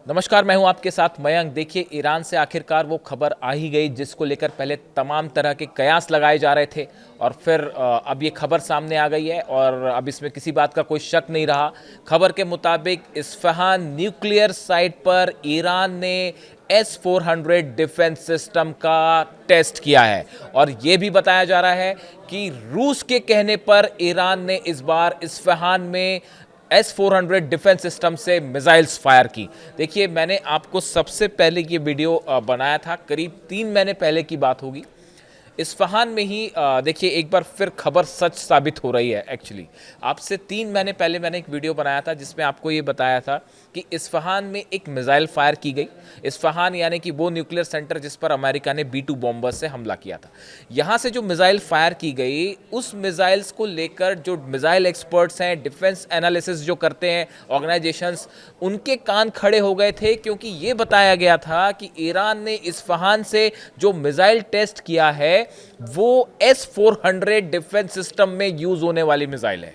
नमस्कार, मैं हूं आपके साथ मयंक। देखिए, ईरान से आखिरकार वो खबर आ ही गई जिसको लेकर पहले तमाम तरह के कयास लगाए जा रहे थे और फिर अब ये खबर सामने आ गई है और अब इसमें किसी बात का कोई शक नहीं रहा। खबर के मुताबिक इस्फहान न्यूक्लियर साइट पर ईरान ने S-400 डिफेंस सिस्टम का टेस्ट किया है और ये भी बताया जा रहा है कि रूस के कहने पर ईरान ने इस बार इस्फहान में S-400 डिफेंस सिस्टम से मिसाइल्स फायर की। देखिए, मैंने आपको सबसे पहले ये वीडियो बनाया था, करीब 3 महीने पहले की बात होगी। इस्फहान में ही देखिए एक बार फिर खबर सच साबित हो रही है। एक्चुअली आपसे 3 महीने पहले मैंने एक वीडियो बनाया था जिसमें आपको ये बताया था कि इस्फहान में एक मिसाइल फायर की गई। इस्फहान यानी कि वो न्यूक्लियर सेंटर जिस पर अमेरिका ने B-2 बॉम्बर से हमला किया था। यहाँ से जो मिसाइल फायर की गई, उस मिसाइल्स को लेकर जो मिसाइल एक्सपर्ट्स हैं, डिफेंस एनालिसिस जो करते हैं ऑर्गेनाइजेशंस, उनके कान खड़े हो गए थे क्योंकि ये बताया गया था कि ईरान ने इस्फहान से जो मिसाइल टेस्ट किया है वो S-400 डिफेंस सिस्टम में यूज होने वाली मिसाइल है।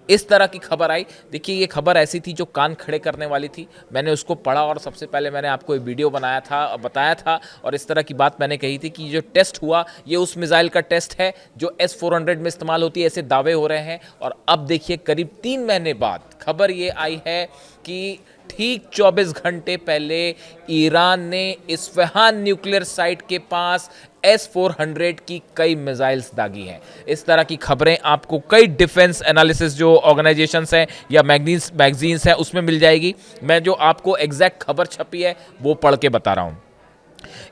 इस तरह की खबर आई। देखिए, ये खबर ऐसी थी जो कान खड़े करने वाली थी। मैंने उसको पढ़ा और सबसे पहले मैंने आपको एक वीडियो बनाया था, बताया था और इस तरह की बात मैंने कही थी कि जो टेस्ट हुआ ये उस मिसाइल का टेस्ट है जो S-400 में इस्तेमाल होती है, ऐसे दावे हो रहे हैं। और अब देखिए, करीब 3 महीने बाद खबर ये आई है कि ठीक 24 घंटे पहले ईरान ने इस्फहान न्यूक्लियर साइट के पास S-400 की कई मिसाइल्स दागी हैं। इस तरह की खबरें आपको कई डिफेंस एनालिसिस जो ऑर्गेनाइजेशंस हैं या मैगजीन्स हैं उसमें मिल जाएगी। मैं जो आपको एग्जैक्ट खबर छपी है वो पढ़ के बता रहा हूं।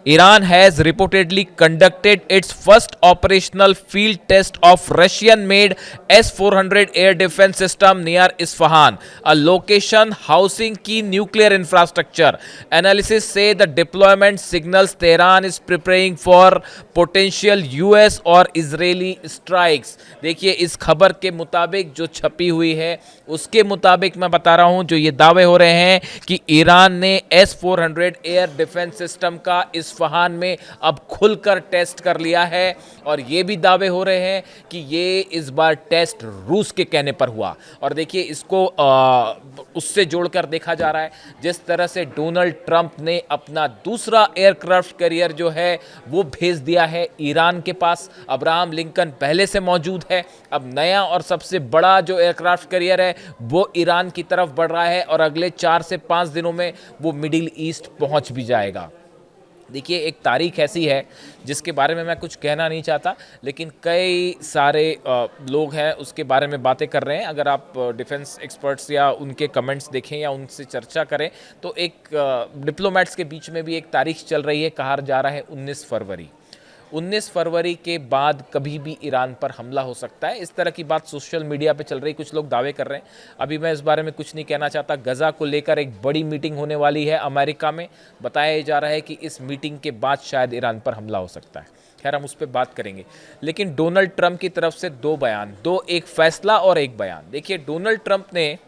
Iran has reportedly conducted its first operational field test of Russian-made S-400 air defense system near Isfahan, a location housing key nuclear infrastructure. Analysis say the deployment signals Tehran is preparing for potential US और Israeli strikes. देखिए, इस खबर के मुताबिक जो छपी हुई है उसके मुताबिक मैं बता रहा हूं, जो ये दावे हो रहे हैं कि ईरान ने S-400 एयर डिफेंस सिस्टम का इस्फहान में अब खुलकर टेस्ट कर लिया है और ये भी दावे हो रहे हैं कि ये इस बार टेस्ट रूस के कहने पर हुआ। और देखिए, इसको उससे जोड़कर देखा जा रहा है जिस तरह से डोनाल्ड ट्रंप ने अपना दूसरा एयरक्राफ्ट कैरियर जो है वो भेज दिया है ईरान के पास। अब्राहम लिंकन पहले से मौजूद है, अब नया और सबसे बड़ा जो एयरक्राफ्ट कैरियर है वो ईरान की तरफ बढ़ रहा है और अगले 4 से 5 दिनों में वो मिडिल ईस्ट पहुंच भी जाएगा। देखिए, एक तारीख ऐसी है जिसके बारे में मैं कुछ कहना नहीं चाहता, लेकिन कई सारे लोग हैं उसके बारे में बातें कर रहे हैं। अगर आप डिफेंस एक्सपर्ट्स या उनके कमेंट्स देखें या उनसे चर्चा करें तो एक डिप्लोमेट्स के बीच में भी एक तारीख चल रही है, कहा जा रहा है 19 फरवरी। 19 फरवरी के बाद कभी भी ईरान पर हमला हो सकता है, इस तरह की बात सोशल मीडिया पे चल रही, कुछ लोग दावे कर रहे हैं। अभी मैं इस बारे में कुछ नहीं कहना चाहता। गज़ा को लेकर एक बड़ी मीटिंग होने वाली है अमेरिका में, बताया जा रहा है कि इस मीटिंग के बाद शायद ईरान पर हमला हो सकता है। खैर, हम उस पर बात करेंगे। लेकिन डोनाल्ड ट्रंप की तरफ से दो बयान, दो, एक फैसला और एक बयान। देखिए, डोनाल्ड ट्रंप ने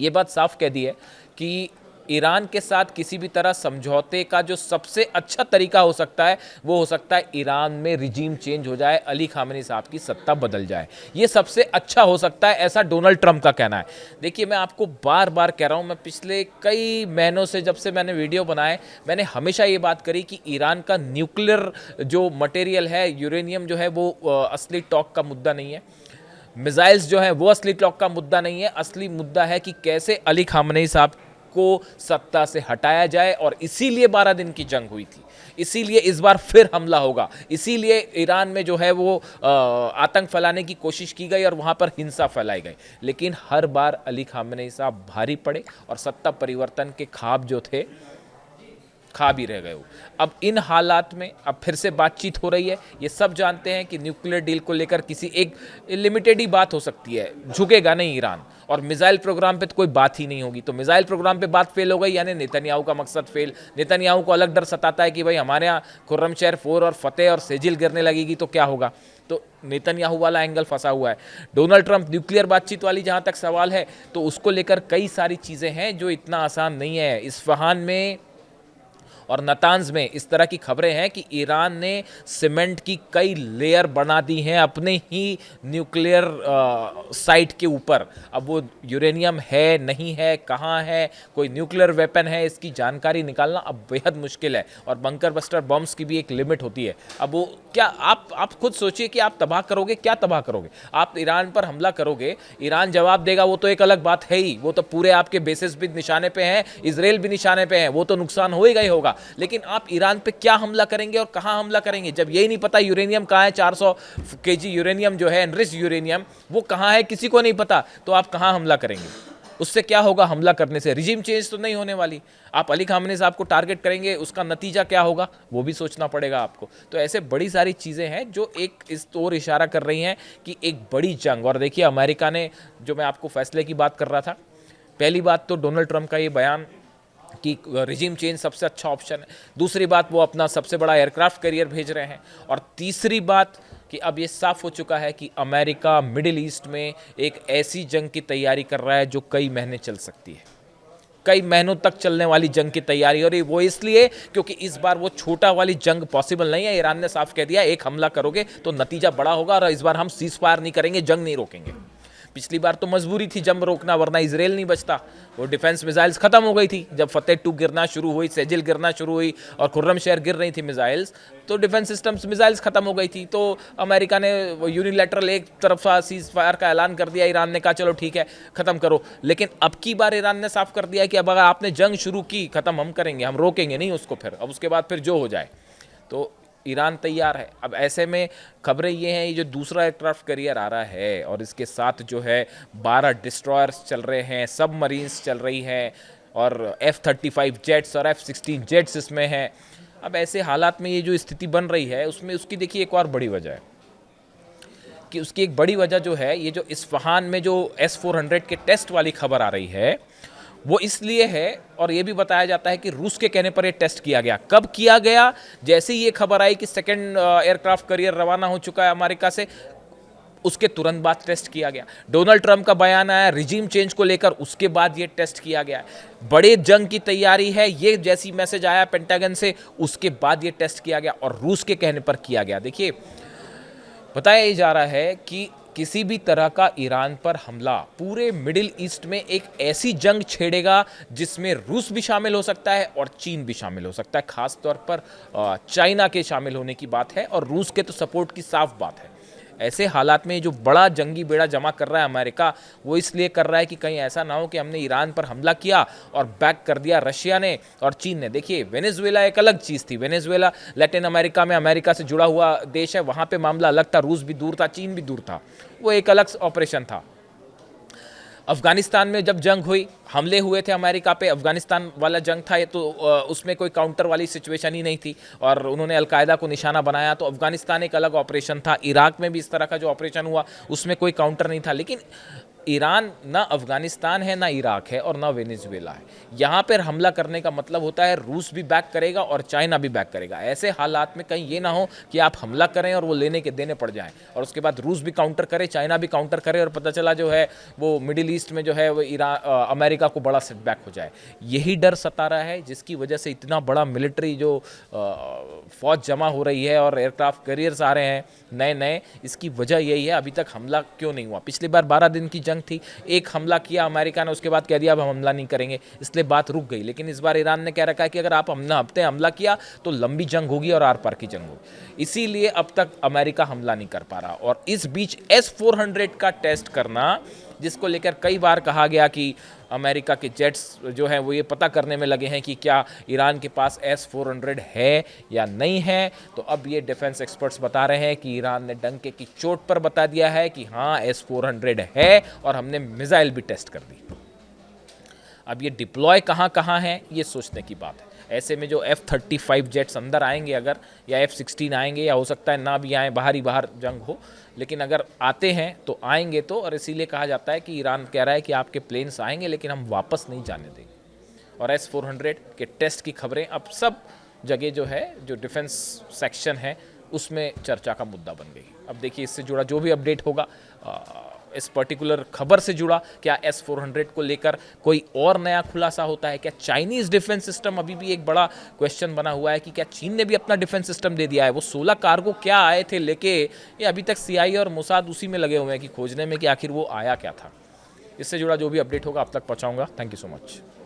ये बात साफ कह दी है कि ईरान के साथ किसी भी तरह समझौते का जो सबसे अच्छा तरीका हो सकता है वो हो सकता है ईरान में रिजीम चेंज हो जाए, अली खामेनी साहब की सत्ता बदल जाए। ये सबसे अच्छा हो सकता है, ऐसा डोनाल्ड ट्रंप का कहना है। देखिए, मैं आपको बार बार कह रहा हूं, मैं पिछले कई महीनों से जब से मैंने वीडियो बनाए, मैंने हमेशा ये बात करी कि ईरान का न्यूक्लियर जो मटेरियल है, यूरेनियम जो है, वो असली टॉक का मुद्दा नहीं है। मिसाइल्स जो है वो असली टॉक का मुद्दा नहीं है। असली मुद्दा है कि कैसे अली खामेनी साहब को सत्ता से हटाया जाए और इसीलिए 12 दिन की जंग हुई थी, इसीलिए इस बार फिर हमला होगा, इसीलिए ईरान में जो है वो आतंक फैलाने की कोशिश की गई और वहां पर हिंसा फैलाई गई। लेकिन हर बार अली खामेनी साहब भारी पड़े और सत्ता परिवर्तन के ख्वाब जो थे खा भी रह गए हो। अब इन हालात में अब फिर से बातचीत हो रही है। ये सब जानते हैं कि न्यूक्लियर डील को लेकर किसी एक लिमिटेड ही बात हो सकती है, झुकेगा नहीं ईरान। और मिसाइल प्रोग्राम पे तो कोई बात ही नहीं होगी, तो मिसाइल प्रोग्राम पे बात फेल हो गई यानी नेतन्याहू का मकसद फेल। नेतन्याहू को अलग डर सताता है कि भाई हमारे यहाँ खुर्रमशहर 4 और फतेह और सेजिल गिरने लगेगी तो क्या होगा, तो नेतन्याहू वाला एंगल फंसा हुआ है। डोनाल्ड ट्रंप न्यूक्लियर बातचीत वाली जहाँ तक सवाल है तो उसको लेकर कई सारी चीज़ें हैं जो इतना आसान नहीं है। इस्फहान में और नातांज में इस तरह की खबरें हैं कि ईरान ने सीमेंट की कई लेयर बना दी हैं अपने ही न्यूक्लियर साइट के ऊपर। अब वो यूरेनियम है नहीं है, कहाँ है, कोई न्यूक्लियर वेपन है, इसकी जानकारी निकालना अब बेहद मुश्किल है। और बंकर बस्टर बम्स की भी एक लिमिट होती है। अब वो क्या, आप खुद सोचिए कि आप तबाह करोगे, क्या तबाह करोगे? आप ईरान पर हमला करोगे, ईरान जवाब देगा, वो तो एक अलग बात है ही, वो तो पूरे आपके बेसिस भी निशाने पे हैं, इजराइल भी निशाने पे है, वो तो नुकसान होएगा ही होगा। लेकिन आप ईरान पे क्या हमला करेंगे और कहां हमला करेंगे जब यही नहीं पता यूरेनियम कहां है? 400 केजी यूरेनियम जो है, एनरिच्ड यूरेनियम, वो कहां है किसी को नहीं पता। तो आप कहां हमला करेंगे? उससे क्या होगा हमला करने से? रिजीम चेंज तो नहीं होने वाली। आप अली खामनेई साहब को टारगेट करेंगे, उसका नतीजा क्या होगा वो भी सोचना पड़ेगा आपको। तो ऐसे बड़ी सारी चीज़ें हैं जो एक इस ओर इशारा कर रही हैं कि एक बड़ी जंग। और देखिए अमेरिका ने, जो मैं आपको फैसले की बात कर रहा था, पहली बात तो डोनाल्ड ट्रंप का ये बयान कि रिजीम चेंज सबसे अच्छा ऑप्शन है। दूसरी बात, वो अपना सबसे बड़ा एयरक्राफ्ट कैरियर भेज रहे हैं। और तीसरी बात कि अब ये साफ हो चुका है कि अमेरिका मिडिल ईस्ट में एक ऐसी जंग की तैयारी कर रहा है जो कई महीने चल सकती है, कई महीनों तक चलने वाली जंग की तैयारी। और वो इसलिए क्योंकि इस बार वो छोटा वाली जंग पॉसिबल नहीं है। ईरान ने साफ कह दिया, एक हमला करोगे तो नतीजा बड़ा होगा, और इस बार हम सीज फायर नहीं करेंगे, जंग नहीं रोकेंगे। पिछली बार तो मजबूरी थी जंग रोकना, वरना इजराइल नहीं बचता। वो डिफेंस मिसाइल्स खत्म हो गई थी जब फतेह 2 गिरना शुरू हुई, सेजिल गिरना शुरू हुई और खुर्रम शहर गिर रही थी मिसाइल्स, तो डिफेंस सिस्टम्स मिसाइल्स खत्म हो गई थी। तो अमेरिका ने यूनिलैटरल एक तरफा सीज फायर का ऐलान कर दिया, ईरान ने कहा चलो ठीक है खत्म करो। लेकिन अब की बार ईरान ने साफ कर दिया कि अब अगर आपने जंग शुरू की, खत्म हम करेंगे, हम रोकेंगे नहीं उसको फिर, अब उसके बाद फिर जो हो जाए। तो ईरान तैयार है। अब ऐसे में खबरें ये हैं, ये जो दूसरा एयरक्राफ्ट कैरियर आ रहा है और इसके साथ जो है 12 डिस्ट्रॉयर्स चल रहे हैं, सब मरीन्स चल रही हैं, और F-35 जेट्स और F-16 जेट्स इसमें हैं। अब ऐसे हालात में ये जो स्थिति बन रही है, उसमें उसकी देखिए एक और बड़ी वजह है कि उसकी एक बड़ी वजह जो है, ये जो इस्फहान में जो S-400 के टेस्ट वाली खबर आ रही है, वो इसलिए है, और ये भी बताया जाता है कि रूस के कहने पर ये टेस्ट किया गया। कब किया गया? जैसे ही ये खबर आई कि सेकंड एयरक्राफ्ट कैरियर रवाना हो चुका है अमेरिका से, उसके तुरंत बाद टेस्ट किया गया। डोनाल्ड ट्रंप का बयान आया रिजीम चेंज को लेकर, उसके बाद ये टेस्ट किया गया। बड़े जंग की तैयारी है, ये जैसी मैसेज आया पेंटागन से, उसके बाद ये टेस्ट किया गया और रूस के कहने पर किया गया। देखिए, बताया जा रहा है कि किसी भी तरह का ईरान पर हमला पूरे मिडिल ईस्ट में एक ऐसी जंग छेड़ेगा जिसमें रूस भी शामिल हो सकता है और चीन भी शामिल हो सकता है। खास तौर पर चाइना के शामिल होने की बात है, और रूस के तो सपोर्ट की साफ बात है। ऐसे हालात में जो बड़ा जंगी बेड़ा जमा कर रहा है अमेरिका, वो इसलिए कर रहा है कि कहीं ऐसा ना हो कि हमने ईरान पर हमला किया और बैक कर दिया रशिया ने और चीन ने। देखिए, वेनेजुएला एक अलग चीज़ थी। वेनेजुएला लैटिन अमेरिका में अमेरिका से जुड़ा हुआ देश है, वहाँ पे मामला अलग था। रूस भी दूर था, चीन भी दूर था, वो एक अलग ऑपरेशन था। अफगानिस्तान में जब जंग हुई, हमले हुए थे अमेरिका पे, अफगानिस्तान वाला जंग था ये, तो उसमें कोई काउंटर वाली सिचुएशन ही नहीं थी और उन्होंने अलकायदा को निशाना बनाया, तो अफगानिस्तान एक अलग ऑपरेशन था। इराक में भी इस तरह का जो ऑपरेशन हुआ उसमें कोई काउंटर नहीं था। लेकिन ईरान ना अफगानिस्तान है, ना इराक है और ना वेनेजुएला है। यहाँ पर हमला करने का मतलब होता है रूस भी बैक करेगा और चाइना भी बैक करेगा। ऐसे हालात में कहीं ये ना हो कि आप हमला करें और वो लेने के देने पड़ जाएं, और उसके बाद रूस भी काउंटर करे, चाइना भी काउंटर करे, और पता चला जो है वो मिडिल ईस्ट में जो है वो अमेरिका को बड़ा सेटबैक हो जाए। यही डर सता रहा है, जिसकी वजह से इतना बड़ा मिलिट्री जो फौज जमा हो रही है और एयरक्राफ्ट कैरियर्स आ रहे हैं नए नए। इसकी वजह यही है, अभी तक हमला क्यों नहीं हुआ। पिछली बार 12 दिन की जंग थी, एक हमला किया अमेरिका ने, उसके बाद कह दिया अब हम हमला नहीं करेंगे, इसलिए बात रुक गई। लेकिन इस बार ईरान ने कह रखा है कि अगर आप हफ्ते हमला किया तो लंबी जंग होगी और आर पार की जंग होगी। इसीलिए अब तक अमेरिका हमला नहीं कर पा रहा। और इस बीच S-400 का टेस्ट करना, जिसको लेकर कई बार कहा गया कि अमेरिका के जेट्स जो हैं वो ये पता करने में लगे हैं कि क्या ईरान के पास S-400 है या नहीं है, तो अब ये डिफेंस एक्सपर्ट्स बता रहे हैं कि ईरान ने डंके की चोट पर बता दिया है कि हाँ S-400 है और हमने मिसाइल भी टेस्ट कर दी। अब ये डिप्लॉय कहाँ कहाँ है, ये सोचने की बात है। ऐसे में जो F-35 जेट्स अंदर आएंगे अगर, या F-16 आएंगे, या हो सकता है ना भी आए, बाहर ही बाहर जंग हो, लेकिन अगर आते हैं तो आएंगे तो, और इसीलिए कहा जाता है कि ईरान कह रहा है कि आपके प्लेन्स आएंगे लेकिन हम वापस नहीं जाने देंगे। और S-400 के टेस्ट की खबरें अब सब जगह जो है, जो डिफेंस सेक्शन है उसमें चर्चा का मुद्दा बन गई। अब देखिए, इससे जुड़ा जो भी अपडेट होगा इस पर्टिकुलर खबर से जुड़ा? क्या S-400 को लेकर कोई और नया खुलासा होता है? क्या चाइनीज़ डिफेंस सिस्टम, अभी भी एक बड़ा क्वेश्चन बना हुआ है कि क्या चीन ने भी अपना डिफेंस सिस्टम दे दिया है? वो 16 कार्गो क्या आए थे लेके, ये अभी तक CIA और मोसाद उसी में लगे हुए हैं कि खोजने में कि आखिर वो आया क्या था। इससे जुड़ा जो भी अपडेट होगा आप तक पहुंचाऊंगा। Thank you so much.